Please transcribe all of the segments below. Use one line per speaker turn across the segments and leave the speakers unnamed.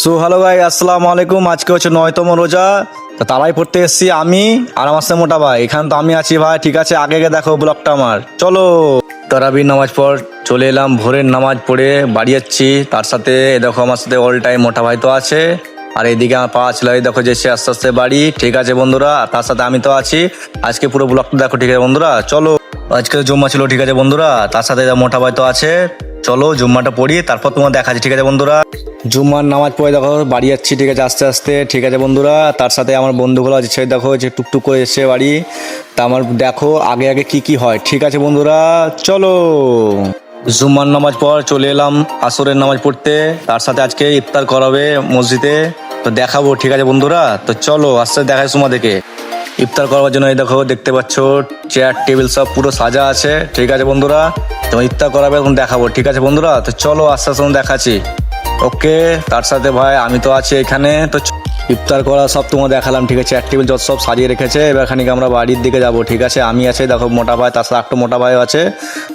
So hello ভাই, আসসালামু আলাইকুম। আজকে হচ্ছে 9তম রোজা। তো তারাই পড়তে এসেছি আমি আর আমার সাথে মোটা ভাই। এখানে তো আমি আছি ভাই, ঠিক আছে। আগে দেখো ব্লগটা আমার, চলো। তারাবির নামাজ পর চলে এলাম, ভোরের নামাজ পড়ে বাড়ি যাচ্ছি। তার সাথে দেখো আমার সাথে অল টাইম মোটা ভাই তো আছে। আর এইদিকে আমার পা ছিল, এই দেখো যেছে আস্তে আস্তে বাড়ি, ঠিক আছে বন্ধুরা। তার সাথে আমি তো আছি। আজকে পুরো ব্লগটা দেখো, ঠিক আছে বন্ধুরা, চলো। আজকে জুম্মা ছিল, ঠিক আছে বন্ধুরা। তার সাথে মোটা ভাই তো আছে। চলো জুম্মাটা পড়ি, তারপর তোমার দেখাচ্ছি, ঠিক আছে বন্ধুরা। জুম্মার নামাজ পড়ে দেখো বাড়ি যাচ্ছি, ঠিক আছে, আস্তে আস্তে, ঠিক আছে বন্ধুরা। তার সাথে আমার বন্ধুগুলো আছে, দেখো যে টুকটুক করে এসছে বাড়ি। তা আমার দেখো আগে আগে কি কি হয়, ঠিক আছে বন্ধুরা, চলো। জুম্মার নামাজ পর চলে এলাম আসরের নামাজ পড়তে। তার সাথে আজকে ইফতার করাবে মসজিদে, তো দেখাবো, ঠিক আছে বন্ধুরা। তো চলো আস্তে দেখাই তোমাদেরকে। ইফতার করার জন্য এই দেখো দেখতে পাচ্ছ চেয়ার টেবিল সব পুরো সাজা আছে, ঠিক আছে বন্ধুরা। তোমার ইফতার করাবে এখন দেখাবো, ঠিক আছে বন্ধুরা। তো চলো আস্তে আস্তে দেখাচ্ছি, ওকে। তার সাথে ভাই আমি তো আছি এখানে। তো ইফতার করা সব তোমার দেখালাম, ঠিক আছে। চেয়ার টেবিল যত সব সাজিয়ে রেখেছে। এবার খানিক আমরা বাড়ির দিকে যাব, ঠিক আছে। আমি আছে দেখো মোটা ভাই, তার সাথে একটা মোটা ভাই আছে।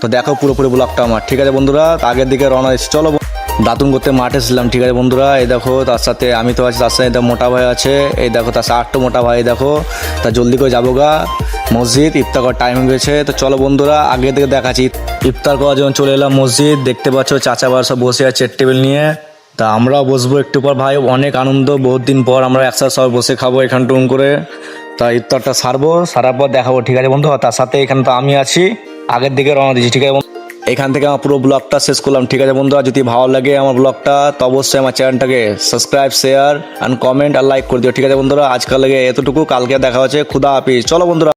তো দেখো পুরোপুরি ব্লগটা আমার, ঠিক আছে বন্ধুরা। আগের দিকে রওনা দিচ্ছি, চলো। দাতুন করতে মাঠে ছিলাম, ঠিক আছে বন্ধুরা। এই দেখো তার সাথে আমি তো আছি, তার সাথে মোটা ভাই আছে। এই দেখো তার সাথে আটটা মোটা ভাই, দেখো। তা জলদি করে যাবো গা মসজিদ, ইফতার করার টাইম হয়ে গেছে। তো চলো বন্ধুরা আগে থেকে দেখাচ্ছি। ইফতার করার জন্য চলে এলাম মসজিদ, দেখতে পাচ্ছ চাচা বার সব বসে আছে চেয়ার টেবিল নিয়ে। তা আমরাও বসবো একটু পর ভাই, অনেক আনন্দ, বহুত দিন পর আমরা একসাথে সবাই বসে খাবো এখান টুন করে। তা ইফতারটা সারার পর দেখাবো, ঠিক আছে বন্ধু। তার সাথে এখানে তো আমি আছি, আগের দিকে রওনা দিচ্ছি, ঠিক আছে। এখান থেকে আমার পুরো ব্লগটা শেষ করলাম, ঠিক আছে বন্ধুরা। যদি ভালো লাগে আমার ব্লগটা, তো অবশ্যই আমার চ্যানেলটাকে সাবস্ক্রাইব, শেয়ার অ্যান্ড কমেন্ট আর লাইক করে দিও, ঠিক আছে বন্ধুরা। আজকাল লাগে এতটুকু, কালকে দেখা হচ্ছে। খুদা হাফিজ, চলো বন্ধুরা।